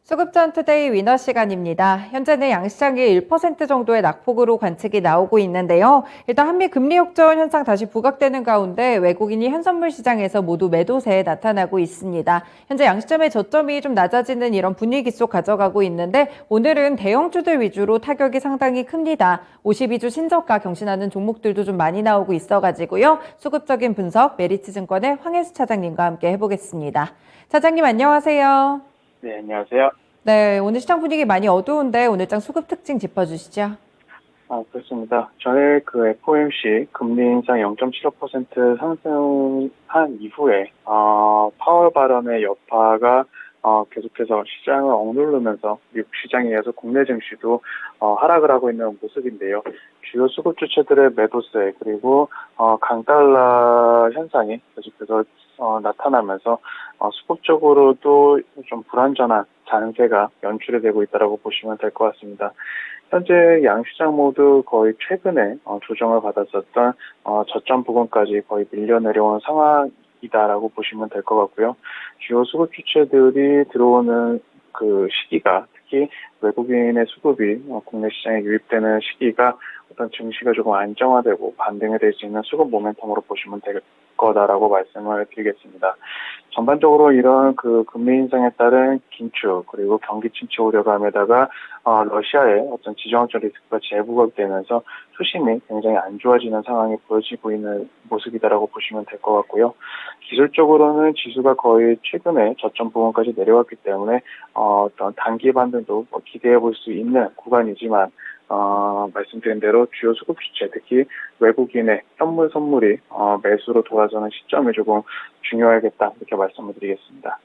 수급전 투데이 위너 시간입니다. 현재는 양시장이 1% 정도의 낙폭으로 관측이 나오고 있는데요. 일단 한미 금리 역전 현상 다시 부각되는 가운데 외국인이 현선물 시장에서 모두 매도세에 나타나고 있습니다. 현재 양시점의 저점이 좀 낮아지는 이런 분위기 속 가져가고 있는데 오늘은 대형주들 위주로 타격이 상당히 큽니다. 52주 신저가 경신하는 종목들도 좀 많이 나오고 있어가지고요. 수급적인 분석 메리츠증권의 황혜수 차장님과 함께 해보겠습니다. 차장님 안녕하세요. 네, 안녕하세요. 네, 오늘 시장 분위기 많이 어두운데 오늘장 수급 특징 짚어주시죠. 그렇습니다. 저의 FOMC 금리 인상 0.75% 상승한 이후에, 파월 발언의 여파가 계속해서 시장을 억누르면서 미국 시장에 의해서 국내 증시도 하락을 하고 있는 모습인데요. 주요 수급 주체들의 매도세 그리고 강달러 현상이 계속해서 나타나면서 수급적으로도 좀 불안전한 잔세가 연출이 되고 있다고 보시면 될 것 같습니다. 현재 양시장 모두 거의 최근에 조정을 받았었던 저점 부근까지 거의 밀려 내려온 상황이다라고 보시면 될 것 같고요. 주요 수급 주체들이 들어오는 그 시기가 특히 외국인의 수급이 국내 시장에 유입되는 시기가 어떤 증시가 조금 안정화되고 반등이 될 수 있는 수급 모멘텀으로 보시면 될 거다라고 말씀을 드리겠습니다. 전반적으로 이런 금리 인상에 따른 긴축 그리고 경기 침체 우려감에다가 러시아의 어떤 지정학적 리스크가 재부각되면서 수심이 굉장히 안 좋아지는 상황이 보여지고 있는 모습이다라고 보시면 될 것 같고요. 기술적으로는 지수가 거의 최근에 저점 부분까지 내려왔기 때문에 어떤 단기 반등도 기대해 볼 수 있는 구간이지만 말씀드린 대로 주요 수급 주체, 특히 외국인의 현물 선물이 매수로 돌아서는 시점이 조금 중요하겠다 이렇게 말씀을 드리겠습니다.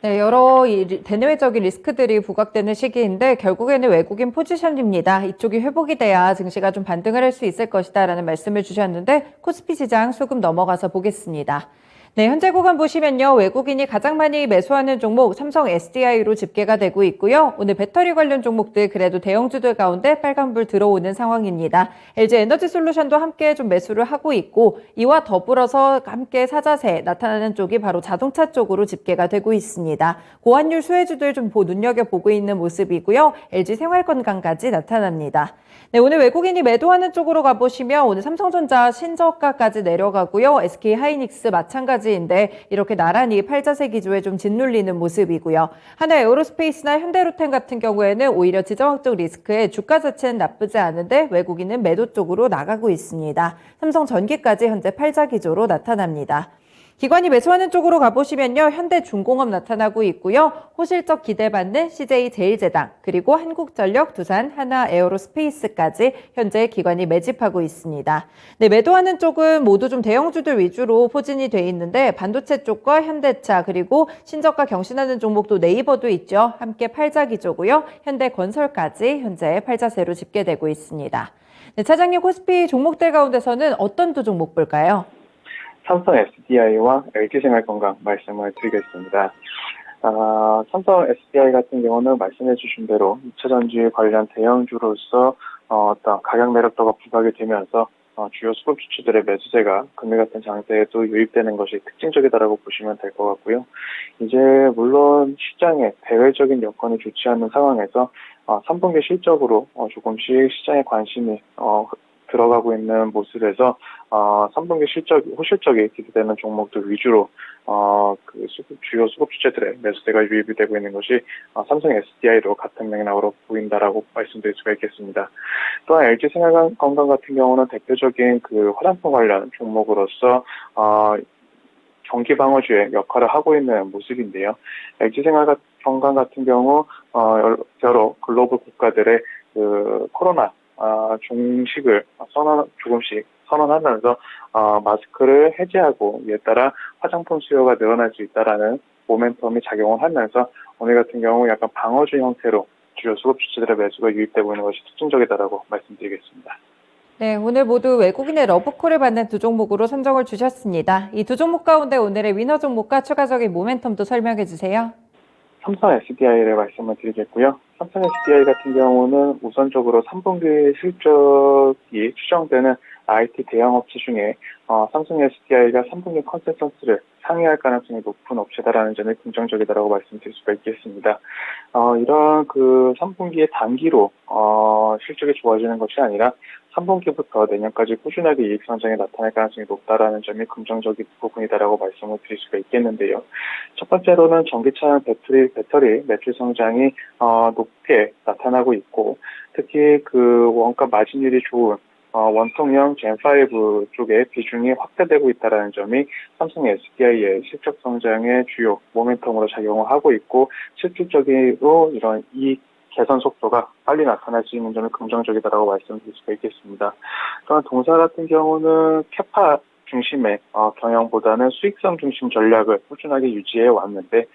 네, 여러 대내외적인 리스크들이 부각되는 시기인데 결국에는 외국인 포지션입니다. 이쪽이 회복이 돼야 증시가 좀 반등을 할 수 있을 것이다라는 말씀을 주셨는데 코스피 시장 수급 넘어가서 보겠습니다. 네, 현재 구간 보시면요. 외국인이 가장 많이 매수하는 종목 삼성 SDI로 집계가 되고 있고요. 오늘 배터리 관련 종목들 그래도 대형주들 가운데 빨간불 들어오는 상황입니다. LG 에너지 솔루션도 함께 좀 매수를 하고 있고 이와 더불어서 함께 사자세 나타나는 쪽이 바로 자동차 쪽으로 집계가 되고 있습니다. 고환율 수혜주들 좀 눈여겨보고 있는 모습이고요. LG 생활건강까지 나타납니다. 네, 오늘 외국인이 매도하는 쪽으로 가보시면 오늘 삼성전자 신저가까지 내려가고요. SK하이닉스 마찬가지인데 이렇게 나란히 팔자세 기조에 좀 짓눌리는 모습이고요. 하나 에어로스페이스나 현대로템 같은 경우에는 오히려 지정학적 리스크에 주가 자체는 나쁘지 않은데 외국인은 매도 쪽으로 나가고 있습니다. 삼성전기까지 현재 팔자 기조로 나타납니다. 기관이 매수하는 쪽으로 가보시면요. 현대중공업 나타나고 있고요. 호실적 기대받는 CJ제일제당, 그리고 한국전력, 두산, 하나에어로스페이스까지 현재 기관이 매집하고 있습니다. 네, 매도하는 쪽은 모두 좀 대형주들 위주로 포진이 돼 있는데 반도체 쪽과 현대차, 그리고 신저가 경신하는 종목도 네이버도 있죠. 함께 팔자 기조고요. 현대건설까지 현재 팔자세로 집계되고 있습니다. 네, 차장님 코스피 종목들 가운데서는 어떤 두 종목 볼까요? 삼성 SDI와 LG생활건강 말씀을 드리겠습니다. 삼성 SDI 같은 경우는 말씀해 주신 대로 2차전지 관련 대형주로서 어떤 가격 매력도가 부각이 되면서 주요 수급 주체들의 매수세가 금일 같은 장세에도 유입되는 것이 특징적이다라고 보시면 될 것 같고요. 이제 물론 시장에 대외적인 여건이 좋지 않은 상황에서 3분기 실적으로 조금씩 시장에 관심이 들어가고 있는 모습에서 3분기 호실적이 기대되는 종목들 위주로 주요 수급 주체들의 매수세가 유입이 되고 있는 것이 삼성 SDI로 같은 맥락으로 보인다라고 말씀드릴 수가 있겠습니다. 또한 LG생활건강 같은 경우는 대표적인 화장품 관련 종목으로서 경기 방어주의 역할을 하고 있는 모습인데요. LG생활건강 같은 경우 여러 글로벌 국가들의 코로나 종식을 조금씩 선언하면서 마스크를 해제하고 이에 따라 화장품 수요가 늘어날 수 있다라는 모멘텀이 작용을 하면서 오늘 같은 경우 약간 방어주 형태로 주요 수급 주체들의 매수가 유입되고 있는 것이 특징적이다라고 말씀드리겠습니다. 네, 오늘 모두 외국인의 러브콜을 받는 두 종목으로 선정을 주셨습니다. 이 두 종목 가운데 오늘의 위너 종목과 추가적인 모멘텀도 설명해 주세요. 삼성 SDI를 말씀을 드리겠고요. 삼성 SDI 같은 경우는 우선적으로 3분기 실적이 추정되는 IT 대형업체 중에 삼성 SDI가 3분기 컨센서스를 상회할 가능성이 높은 업체다라는 점이 긍정적이다라고 말씀드릴 수가 있겠습니다. 이런 그 3분기의 단기로 실적이 좋아지는 것이 아니라 3분기부터 내년까지 꾸준하게 이익 성장이 나타날 가능성이 높다라는 점이 긍정적인 부분이다라고 말씀을 드릴 수가 있겠는데요. 첫 번째로는 전기차 배터리 매출 성장이 높게 나타나고 있고, 특히 그 원가 마진율이 좋은 원통형 젠5 쪽의 비중이 확대되고 있다는 점이 삼성 SDI의 실적 성장의 주요 모멘텀으로 작용을 하고 있고, 실질적으로 이런 이익 개선 속도가 빨리 나타날 수 있는 점이 긍정적이다라고 말씀드릴 수가 있겠습니다. 또한 동사 같은 경우는 캐파 중심의 경영보다는 수익성 중심 전략을 꾸준하게 유지해 왔는데,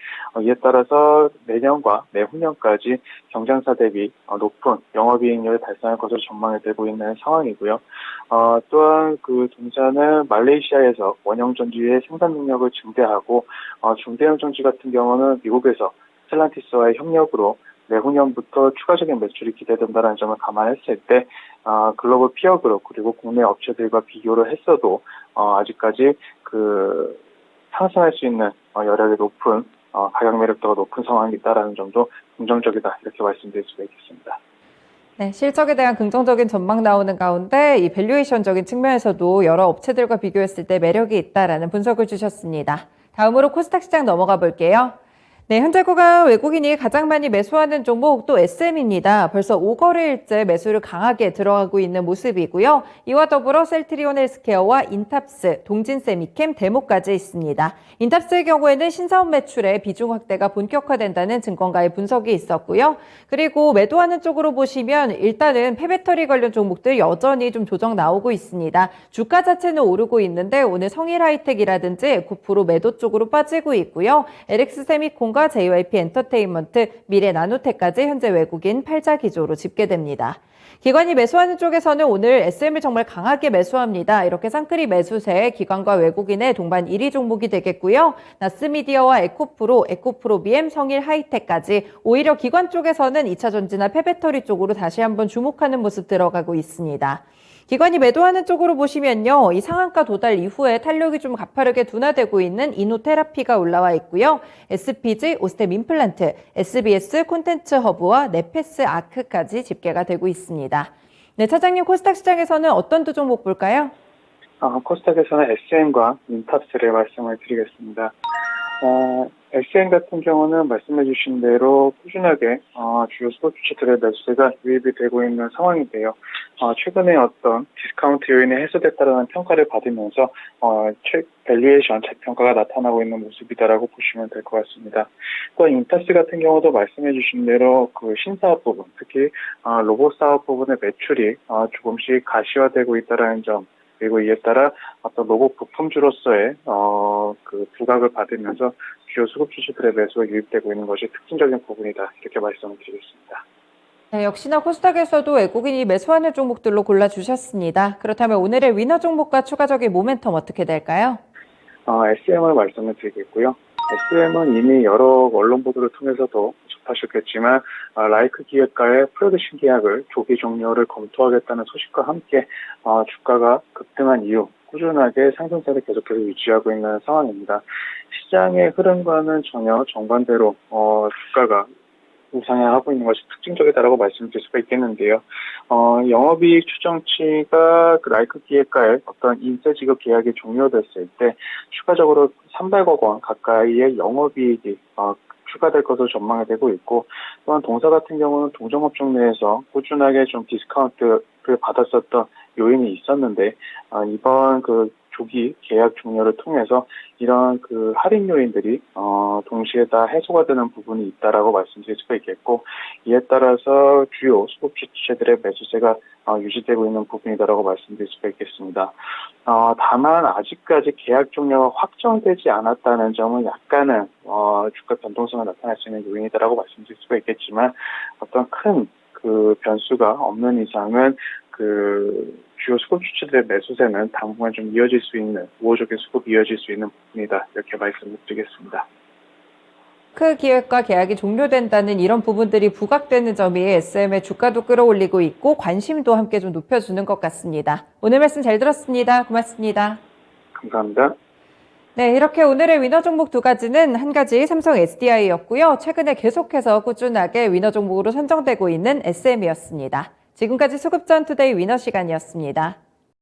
이에 따라서 내년과 내후년까지 경쟁사 대비 높은 영업이익률을 달성할 것으로 전망이 되고 있는 상황이고요. 또한 그 동사는 말레이시아에서 원형 전지의 생산 능력을 증대하고, 중대형 전지 같은 경우는 미국에서 스텔란티스와의 협력으로 내후년부터 추가적인 매출이 기대된다는 점을 감안했을 때 글로벌 피어 그룹 그리고 국내 업체들과 비교를 했어도 아직까지 그 상승할 수 있는 여력이 높은 가격 매력도가 높은 상황이 있다라는 점도 긍정적이다, 이렇게 말씀드릴 수가 있겠습니다. 네, 실적에 대한 긍정적인 전망 나오는 가운데 이 밸류에이션적인 측면에서도 여러 업체들과 비교했을 때 매력이 있다라는 분석을 주셨습니다. 다음으로 코스닥 시장 넘어가 볼게요. 네, 현재 구간 외국인이 가장 많이 매수하는 종목 또 SM입니다. 벌써 5거래일째 매수를 강하게 들어가고 있는 모습이고요. 이와 더불어 셀트리온 헬스케어와 인탑스, 동진세미캠, 데모까지 있습니다. 인탑스의 경우에는 신사업 매출의 비중 확대가 본격화된다는 증권가의 분석이 있었고요. 그리고 매도하는 쪽으로 보시면 일단은 폐배터리 관련 종목들 여전히 좀 조정 나오고 있습니다. 주가 자체는 오르고 있는데 오늘 성일하이텍이라든지 에코프로 매도 쪽으로 빠지고 있고요. LX세미콘 과 JYP 엔터테인먼트, 미래나노텍까지 현재 외국인 팔자 기조로 집계됩니다. 기관이 매수하는 쪽에서는 오늘 SM을 정말 강하게 매수합니다. 이렇게 쌍끌이 매수세 기관과 외국인의 동반 1위 종목이 되겠고요. 나스미디어와 에코프로, 에코프로비엠, 성일하이텍까지 오히려 기관 쪽에서는 2차전지나 폐배터리 쪽으로 다시 한번 주목하는 모습 들어가고 있습니다. 기관이 매도하는 쪽으로 보시면요. 이 상한가 도달 이후에 탄력이 좀 가파르게 둔화되고 있는 이노테라피가 올라와 있고요. SPG, 오스템 임플란트, SBS 콘텐츠 허브와 네페스 아크까지 집계가 되고 있습니다. 네, 차장님 코스닥 시장에서는 어떤 두 종목 볼까요? 코스닥에서는 SM과 인탑스를 말씀을 드리겠습니다. SM 같은 경우는 말씀해 주신 대로 꾸준하게 주요 수급 주체들의 매수세가 유입이 되고 있는 상황인데요. 최근에 어떤 디스카운트 요인이 해소됐다라는 평가를 받으면서 밸류에이션 재평가가 나타나고 있는 모습이다라고 보시면 될 것 같습니다. 또 인타스 같은 경우도 말씀해 주신 대로 그 신사업 부분, 특히 로봇 사업 부분의 매출이 조금씩 가시화되고 있다라는 점, 그리고 이에 따라 어떤 로봇 부품주로서의 그 부각을 받으면서 주요 수급 주식들의 매수가 유입되고 있는 것이 특징적인 부분이다, 이렇게 말씀을 드리겠습니다. 네, 역시나 코스닥에서도 외국인이 매수하는 종목들로 골라주셨습니다. 그렇다면 오늘의 위너 종목과 추가적인 모멘텀 어떻게 될까요? SM을 말씀을 드리겠고요. SM은 이미 여러 언론 보도를 통해서도 접하셨겠지만 라이크 기획과의 프로덕션 계약을 조기 종료를 검토하겠다는 소식과 함께 주가가 급등한 이후 꾸준하게 상승세를 계속해서 유지하고 있는 상황입니다. 시장의 흐름과는 전혀 정반대로 주가가 우상향하고 있는 것이 특징적이다라고 말씀드릴 수가 있겠는데요. 영업이익 추정치가 그 라이크 기획과의 어떤 인세 지급 계약이 종료됐을 때 추가적으로 300억 원 가까이의 영업이익이 추가될 것으로 전망이 되고 있고, 또한 동사 같은 경우는 동종업종 내에서 꾸준하게 좀 디스카운트를 받았었던 요인이 있었는데 이번 그 조기 계약 종료를 통해서 이런 그 할인 요인들이 동시에 다 해소가 되는 부분이 있다라고 말씀드릴 수가 있겠고, 이에 따라서 주요 수급 주체들의 매수세가 유지되고 있는 부분이다라고 말씀드릴 수가 있겠습니다. 다만 아직까지 계약 종료가 확정되지 않았다는 점은 약간은 주가 변동성을 나타낼 수 있는 요인이다라고 말씀드릴 수가 있겠지만, 어떤 큰 그 변수가 없는 이상은 그 주요 수급 주체들의 매수세는 당분간 좀 이어질 수 있는, 우호적인 수급이 이어질 수 있는 부분이다, 이렇게 말씀을 드리겠습니다. 크 기획과 계약이 종료된다는 이런 부분들이 부각되는 점이 SM의 주가도 끌어올리고 있고 관심도 함께 좀 높여주는 것 같습니다. 오늘 말씀 잘 들었습니다. 고맙습니다. 감사합니다. 네, 이렇게 오늘의 위너 종목 두 가지는 한 가지 삼성 SDI였고요. 최근에 계속해서 꾸준하게 위너 종목으로 선정되고 있는 SM이었습니다. 지금까지 수급전 투데이 위너 시간이었습니다.